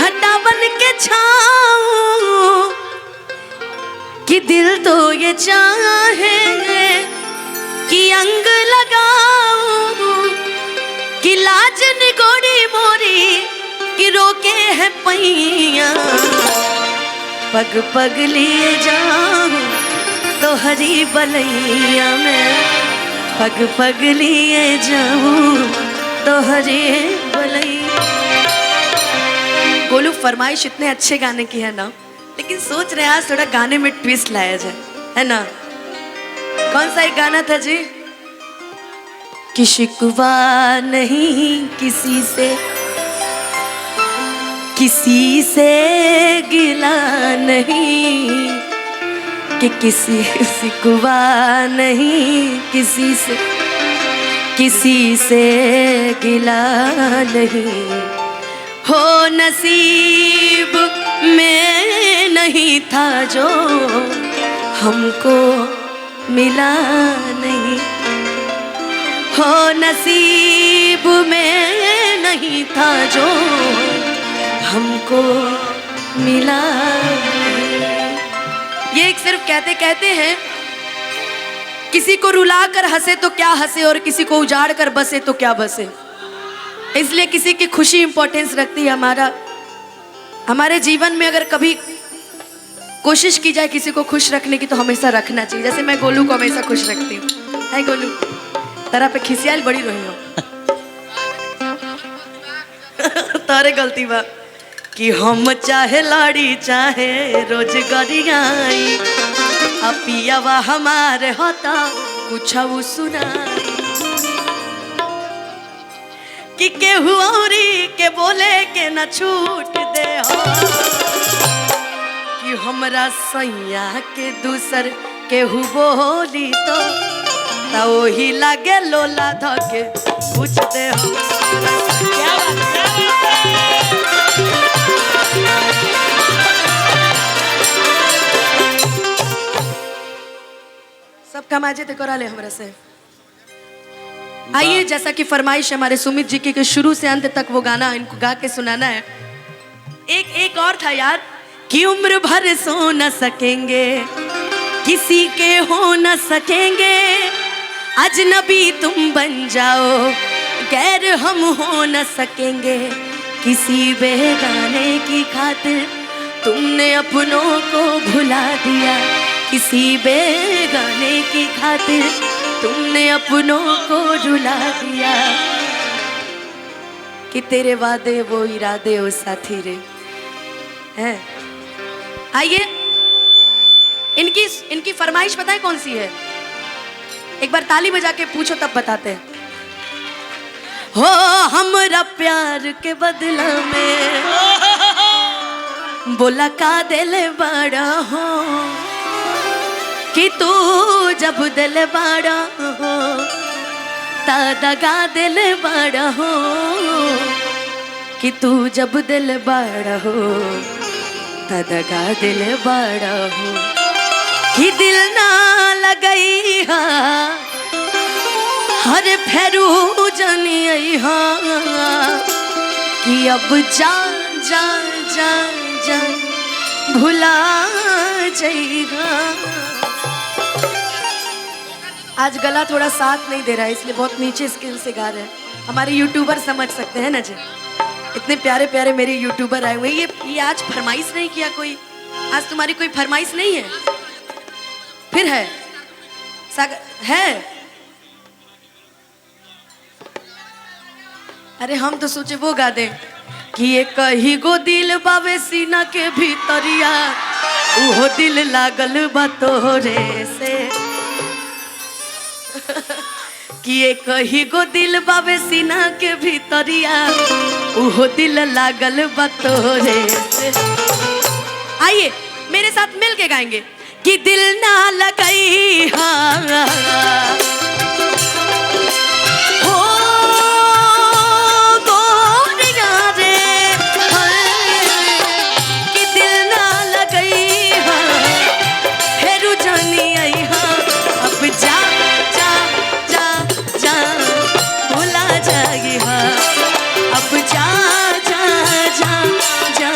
घटा बन के छाऊं कि दिल तो ये चाहे कि अंग लगाऊं कि लाज निगोड़ी मोरी कि रोके है पैया पग पग लिए जाऊं तो हरी बलैया में पग पग लिए जाऊं तो हरी बलैया। गोलू फरमाइश इतने अच्छे गाने की है ना, लेकिन सोच रहे आज थोड़ा गाने में ट्विस्ट लाया जाए, है ना। कौन सा एक गाना था जी? कि शिकवा नहीं किसी से गिला नहीं कि किसी शिकवा नहीं किसी से गिला नहीं हो नसीब में नहीं था जो हमको मिला नहीं हो नसीब में नहीं था जो हमको मिला। ये एक सिर्फ कहते कहते हैं किसी को रुला कर हंसे तो क्या हंसे और किसी को उजाड़ कर बसे तो क्या बसे। इसलिए किसी की खुशी इंपॉर्टेंस रखती है। हमारे जीवन में अगर कभी कोशिश की जाए किसी को खुश रखने की तो हमेशा रखना चाहिए। जैसे मैं गोलू को हमेशा खुश रखती हूँ। है गोलू तेरा पे खिसियाल बड़ी रही हो तारे गलती बा कि हम चाहे लाड़ी चाहे रोजगारी आई अपियावा हमारे होता कुछ सुनाई कि केहू औरी के बोले के न छूट दे हो कि हमरा सैया के दूसर केहू बोली तो वही लागे लोला धके पूछ दे हो। क्या सब कमाजे तो करा ले हमरा से। आइए, जैसा कि फरमाइश हमारे सुमित जी की कि शुरू से अंत तक वो गाना इनको गा के सुनाना है। एक और था यार कि उम्र भर सो न सकेंगे किसी के हो न सकेंगे अजनबी तुम बन जाओ गैर हम हो न सकेंगे किसी बेगाने की खातिर तुमने अपनों को भुला दिया किसी बेगाने की खातिर तुमने अपनों को रुला दिया कि तेरे वादे वो इरादे ओ साथी रे हैं। आइए, इनकी फरमाइश पता है कौन सी है? एक बार ताली बजा के पूछो तब बताते हैं। हो हमरा प्यार के बदला में बोला का दिल बड़ा हो कि तू जब दिल बड़ा हो ता दगा दिल बड़ा हो कि तू जब दिल बड़ा हो ता दगा दिल बड़ा हो कि दिल ना लगई हा हर फेरू जनी हा कि अब जा जा जा जा भुला जाइगा। आज गला थोड़ा साथ नहीं दे रहा है इसलिए बहुत नीचे स्किल से गा रहे हैं। हमारे यूट्यूबर समझ सकते हैं ना जी, इतने प्यारे प्यारे मेरे यूट्यूबर आए हुए। ये आज फरमाइश नहीं किया कोई, आज तुम्हारी कोई फरमाइश नहीं है फिर है अरे हम तो सोचे वो गा दें कि ये कही गो दिल बावे सीना के भीतरिया उहो दिल लागल बा तोरे से कि ये कही गो दिल बावे सीना के भीतरिया उहो दिल लागल बा तोरे से। आइए मेरे साथ मिल के गाएंगे कि दिल ना लगई हाँ जा जा जा जा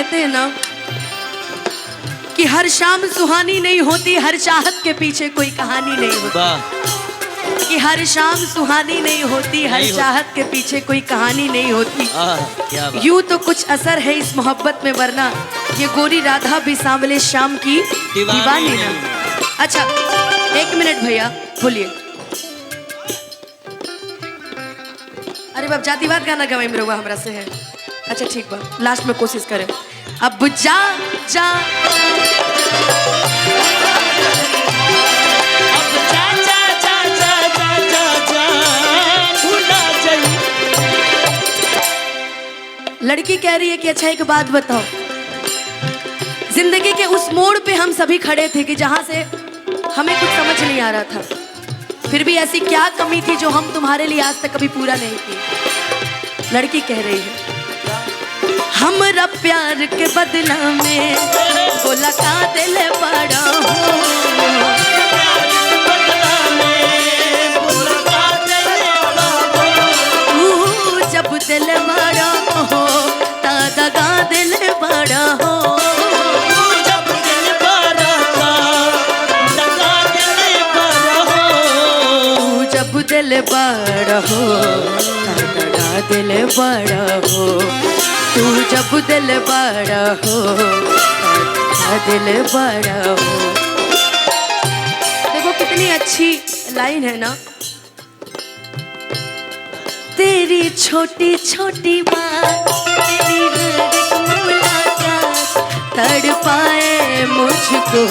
कहते हैं ना कि हर शाम सुहानी नहीं होती, हर चाहत के पीछे कोई कहानी नहीं होती। कि हर शाम सुहानी नहीं होती, हर चाहत के पीछे कोई कहानी नहीं होती। यूं तो कुछ असर है इस मोहब्बत में, वरना ये गोरी राधा भी सांवले शाम की दीवानी ना। अच्छा 1 मिनट भैया बोलिए। अरे बाप जातिवाद गाना गवाई में रहुआ हमरा से है। अच्छा ठीक बा, लास्ट में कोशिश करें। अब जा जा लड़की कह रही है कि अच्छा एक बात बताओ, जिंदगी के उस मोड़ पे हम सभी खड़े थे कि जहां से हमें कुछ समझ नहीं आ रहा था, फिर भी ऐसी क्या कमी थी जो हम तुम्हारे लिए आज तक कभी पूरा नहीं किए। लड़की कह रही है हमरा प्यार के बदला में बोला का दिल बड़ा हो, जब दिल बड़ा हो दगा दिल बड़ा हो, जब दिल बड़ा दगा दिल बड़ा हो, जब दिल बड़ा हो दगा दिल बड़ा हो, तू जब दिल बड़ा हो दिल बड़ा हो। देखो कितनी अच्छी लाइन है ना। तेरी छोटी छोटी बात, तेरी हर एक मुलाकात तड़पाए मुझको